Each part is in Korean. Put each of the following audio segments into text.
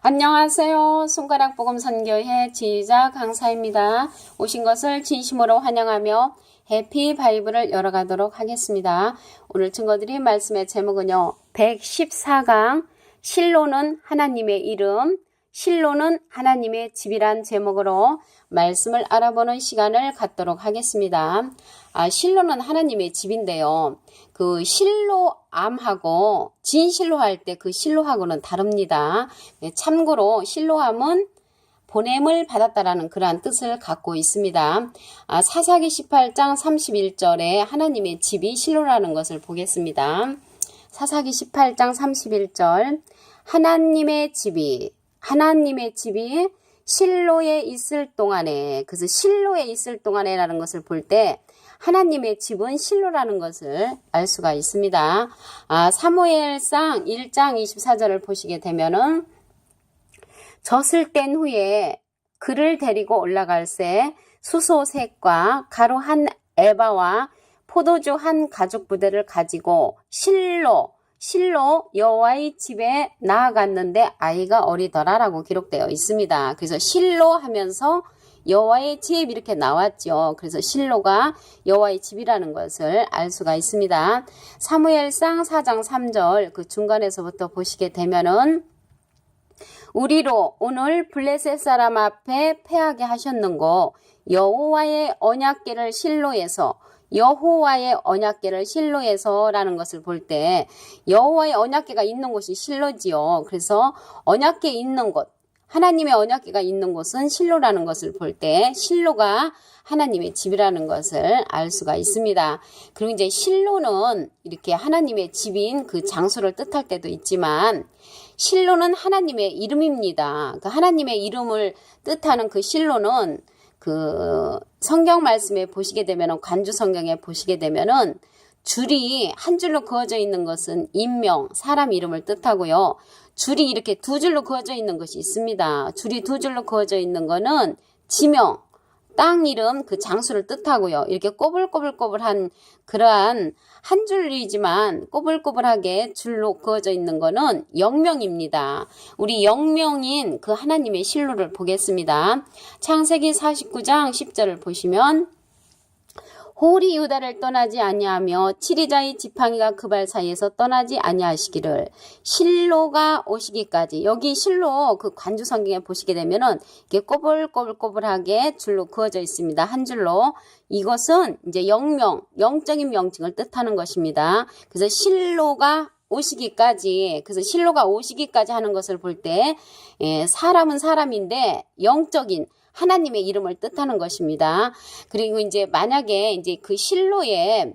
안녕하세요. 손가락 복음 선교회 지휘자 강사입니다. 오신 것을 진심으로 환영하며 해피 바이블을 열어가도록 하겠습니다. 오늘 증거드린 말씀의 제목은요. 114강 실로는 하나님의 이름, 실로는 하나님의 집이란 제목으로 말씀을 알아보는 시간을 갖도록 하겠습니다. 실로는 하나님의 집인데요. 그 실로암하고 진실로 할 때 그 실로하고는 다릅니다. 참고로 실로암은 보냄을 받았다라는 그러한 뜻을 갖고 있습니다. 사사기 18장 31절에 하나님의 집이 실로라는 것을 보겠습니다. 사사기 18장 31절 하나님의 집이 실로에 있을 동안에, 그래서 실로에 있을 동안에라는 것을 볼 때 하나님의 집은 실로라는 것을 알 수가 있습니다. 사무엘상 1장 24절을 보시게 되면은 젖을 뗀 후에 그를 데리고 올라갈새 수소색과 가루 한 에바와 포도주 한 가죽 부대를 가지고 실로 여호와의 집에 나아갔는데 아이가 어리더라라고 기록되어 있습니다. 그래서 실로 하면서 여호와의 집 이렇게 나왔죠. 그래서 실로가 여호와의 집이라는 것을 알 수가 있습니다. 사무엘상 4장 3절 그 중간에서부터 보시게 되면은 우리로 오늘 블레셋 사람 앞에 패하게 하셨는고 여호와의 언약궤를 실로에서라는 것을 볼 때 여호와의 언약궤가 있는 곳이 실로지요. 그래서 언약궤 있는 곳, 하나님의 언약궤가 있는 곳은 실로라는 것을 볼 때 실로가 하나님의 집이라는 것을 알 수가 있습니다. 그리고 이제 실로는 이렇게 하나님의 집인 그 장소를 뜻할 때도 있지만 실로는 하나님의 이름입니다. 그 하나님의 이름을 뜻하는 그 실로는 그 성경 말씀에 보시게 되면은 관주 성경에 보시게 되면은 줄이 한 줄로 그어져 있는 것은 인명, 사람 이름을 뜻하고요. 줄이 이렇게 두 줄로 그어져 있는 것이 있습니다. 줄이 두 줄로 그어져 있는 거는 지명, 땅 이름, 그 장소를 뜻하고요. 이렇게 꼬불꼬불한 그러한 한 줄이지만 꼬불꼬불하게 줄로 그어져 있는 거는 영명입니다. 우리 영명인 그 하나님의 실로를 보겠습니다. 창세기 49장 10절을 보시면 홀이 유다를 떠나지 아니하며 치리자의 지팡이가 그 발 사이에서 떠나지 아니하시기를 실로가 오시기까지. 여기 실로 그 관주 성경에 보시게 되면은 이게 꼬불꼬불하게 줄로 그어져 있습니다. 한 줄로. 이것은 이제 영적인 명칭을 뜻하는 것입니다. 그래서 실로가 오시기까지, 그래서 실로가 오시기까지 하는 것을 볼 때 사람은 사람인데 영적인 하나님의 이름을 뜻하는 것입니다. 그리고 이제 만약에 이제 그 실로에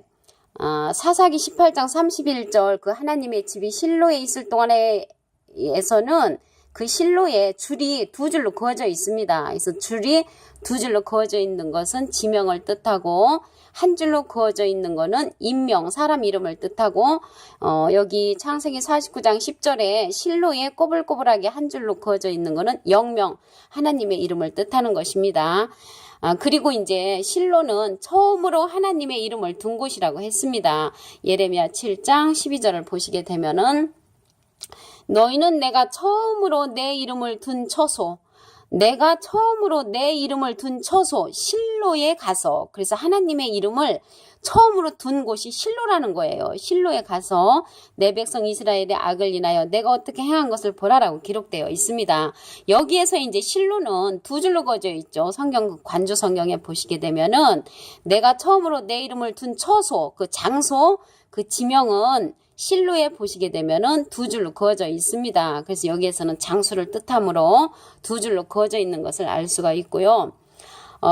사사기 18장 31절 그 하나님의 집이 실로에 있을 동안에서는 그 실로에 줄이 두 줄로 그어져 있습니다. 그래서 줄이 두 줄로 그어져 있는 것은 지명을 뜻하고 한 줄로 그어져 있는 것은 인명, 사람 이름을 뜻하고 여기 창세기 49장 10절에 실로에 꼬불꼬불하게 한 줄로 그어져 있는 것은 영명, 하나님의 이름을 뜻하는 것입니다. 그리고 이제 실로는 처음으로 하나님의 이름을 둔 곳이라고 했습니다. 예레미야 7장 12절을 보시게 되면은 너희는 내가 처음으로 내 이름을 둔 처소, 실로에 가서, 그래서 하나님의 이름을 처음으로 둔 곳이 실로라는 거예요. 실로에 가서 내 백성 이스라엘의 악을 인하여 내가 어떻게 행한 것을 보라라고 기록되어 있습니다. 여기에서 이제 실로는 두 줄로 그어져 있죠. 성경 관주 성경에 보시게 되면은 내가 처음으로 내 이름을 둔 처소, 그 장소, 그 지명은 실로에 보시게 되면은 두 줄로 그어져 있습니다. 그래서 여기에서는 장소를 뜻하므로 두 줄로 그어져 있는 것을 알 수가 있고요.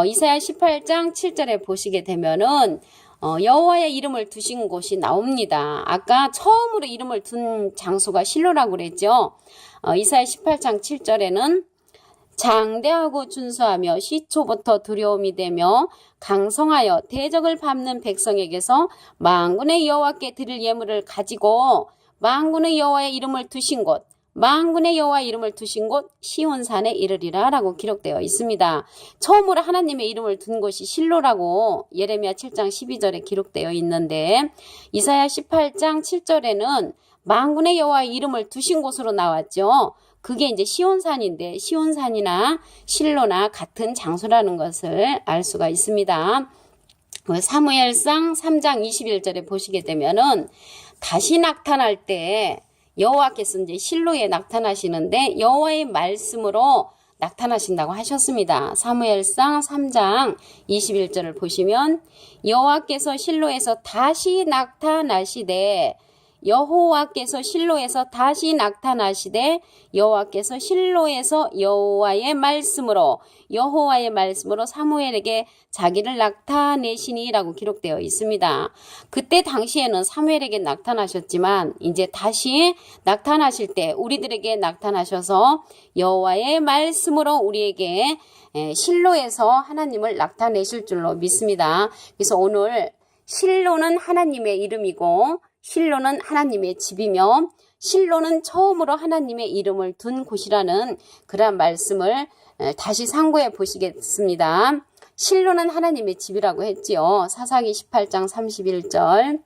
이사야 18장 7절에 보시게 되면은 여호와의 이름을 두신 곳이 나옵니다. 아까 처음으로 이름을 둔 장소가 실로라고 그랬죠. 이사야 18장 7절에는 장대하고 준수하며 시초부터 두려움이 되며 강성하여 대적을 밟는 백성에게서 만군의 여호와께 드릴 예물을 가지고 만군의 여호와의 이름을 두신 곳 시온산에 이르리라 라고 기록되어 있습니다. 처음으로 하나님의 이름을 둔 곳이 실로라고 예레미야 7장 12절에 기록되어 있는데 이사야 18장 7절에는 만군의 여호와의 이름을 두신 곳으로 나왔죠. 그게 이제 시온산인데 시온산이나 실로나 같은 장소라는 것을 알 수가 있습니다. 사무엘상 3장 21절에 보시게 되면은 다시 나타날 때 여호와께서 이제 실로에 나타나시는데 여호와의 말씀으로 나타나신다고 하셨습니다. 사무엘상 3장 21절을 보시면 여호와께서 실로에서 다시 나타나시되 여호와께서 실로에서 다시 나타나시되 여호와께서 실로에서 여호와의 말씀으로 사무엘에게 자기를 나타내시니라고 기록되어 있습니다. 그때 당시에는 사무엘에게 나타나셨지만 이제 다시 나타나실 때 우리들에게 나타나셔서 여호와의 말씀으로 우리에게 실로에서 하나님을 나타내실 줄로 믿습니다. 그래서 오늘 실로는 하나님의 이름이고 실로는 하나님의 집이며 실로는 처음으로 하나님의 이름을 둔 곳이라는 그러한 말씀을 다시 상고해 보시겠습니다. 실로는 하나님의 집이라고 했지요. 사사기 18장 31절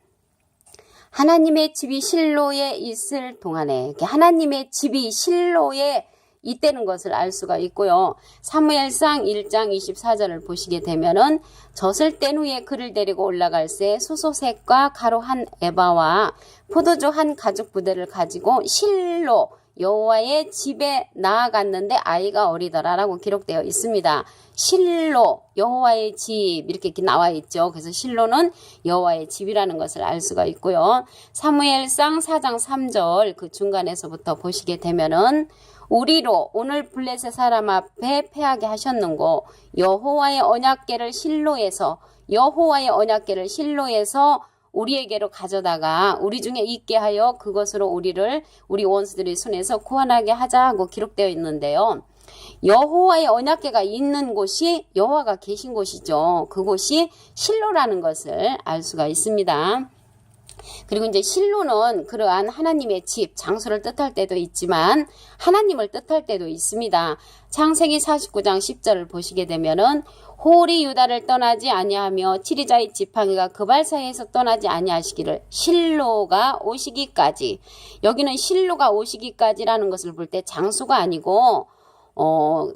하나님의 집이 실로에 있을 동안에 하나님의 집이 실로에 있다는 것을 알 수가 있고요. 사무엘상 1장 24절을 보시게 되면은 젖을 뗀 후에 그를 데리고 올라갈새 수소색과 가루 한 에바와 포도주 한 가죽 부대를 가지고 실로 여호와의 집에 나아갔는데 아이가 어리더라라고 기록되어 있습니다. 실로 여호와의 집 이렇게 나와 있죠. 그래서 실로는 여호와의 집이라는 것을 알 수가 있고요. 사무엘상 4장 3절 그 중간에서부터 보시게 되면은 우리로 오늘 블레셋 사람 앞에 패하게 하셨는고 여호와의 언약궤를 실로에서 우리에게로 가져다가 우리 중에 있게 하여 그것으로 우리를 우리 원수들의 손에서 구원하게 하자고 기록되어 있는데요. 여호와의 언약궤가 있는 곳이 여호와가 계신 곳이죠. 그곳이 실로라는 것을 알 수가 있습니다. 그리고 이제 실로는 그러한 하나님의 집, 장소를 뜻할 때도 있지만 하나님을 뜻할 때도 있습니다. 창세기 49장 10절을 보시게 되면은 홀이 유다를 떠나지 아니하며 치리자의 지팡이가 그발 사이에서 떠나지 아니하시기를 실로가 오시기까지. 여기는 실로가 오시기까지라는 것을 볼 때 장소가 아니고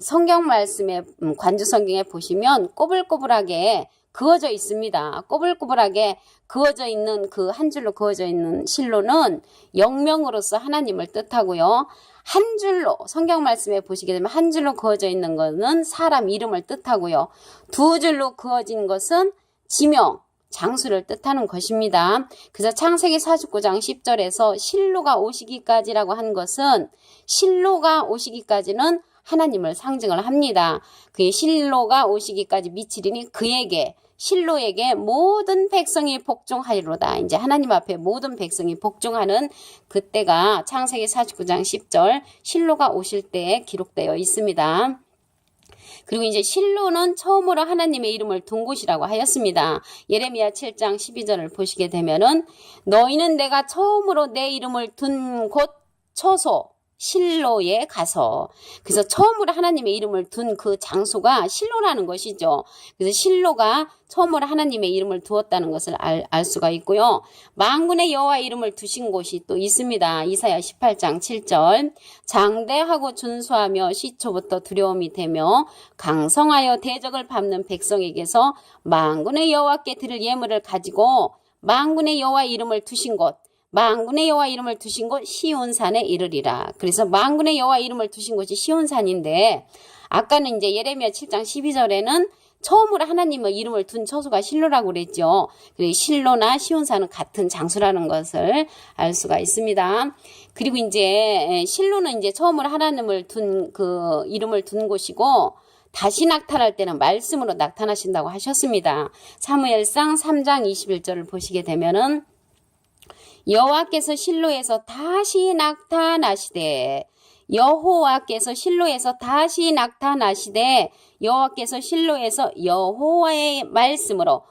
성경 말씀에 관주 성경에 보시면 꼬불꼬불하게 그어져 있습니다. 꼬불꼬불하게 그어져 있는 그 한 줄로 그어져 있는 실로는 영명으로서 하나님을 뜻하고요. 한 줄로 성경 말씀에 보시게 되면 한 줄로 그어져 있는 것은 사람 이름을 뜻하고요. 두 줄로 그어진 것은 지명, 장수를 뜻하는 것입니다. 그래서 창세기 49장 10절에서 실로가 오시기까지라고 한 것은 실로가 오시기까지는 하나님을 상징을 합니다. 그의 실로가 오시기까지 미치리니 그에게 실로에게 모든 백성이 복종하리로다. 이제 하나님 앞에 모든 백성이 복종하는 그때가 창세기 49장 10절 실로가 오실 때에 기록되어 있습니다. 그리고 이제 실로는 처음으로 하나님의 이름을 둔 곳이라고 하였습니다. 예레미야 7장 12절을 보시게 되면은 너희는 내가 처음으로 내 이름을 둔 곳 처소 실로에 가서 그래서 처음으로 하나님의 이름을 둔 그 장소가 실로라는 것이죠. 그래서 실로가 처음으로 하나님의 이름을 두었다는 것을 알 수가 있고요. 만군의 여호와 이름을 두신 곳이 또 있습니다. 이사야 18장 7절 장대하고 준수하며 시초부터 두려움이 되며 강성하여 대적을 밟는 백성에게서 만군의 여호와께 드릴 예물을 가지고 만군의 여호와 이름을 두신 곳 만군의 여호와 이름을 두신 곳 시온산에 이르리라. 그래서 만군의 여호와 이름을 두신 곳이 시온산인데 아까는 이제 예레미야 7장 12절에는 처음으로 하나님의 이름을 둔 처소가 실로라고 그랬죠. 그래서 실로나 시온산은 같은 장소라는 것을 알 수가 있습니다. 그리고 이제 실로는 이제 처음으로 하나님을 둔 그 이름을 둔 곳이고 다시 나타날 때는 말씀으로 나타나신다고 하셨습니다. 사무엘상 3장 21절을 보시게 되면은 여호와께서 실로에서 다시 나타나시되 여호와께서 실로에서 다시 나타나시되 여호와께서 실로에서 여호와의 말씀으로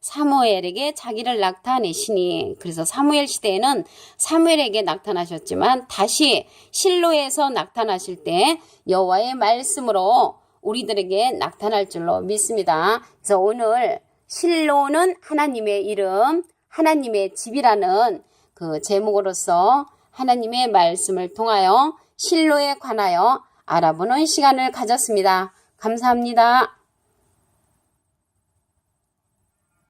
사무엘에게 자기를 나타내시니 그래서 사무엘 시대에는 사무엘에게 나타나셨지만 다시 실로에서 나타나실 때 여호와의 말씀으로 우리들에게 나타날 줄로 믿습니다. 그래서 오늘 실로는 하나님의 이름 하나님의 집이라는 그 제목으로서 하나님의 말씀을 통하여 실로에 관하여 알아보는 시간을 가졌습니다. 감사합니다.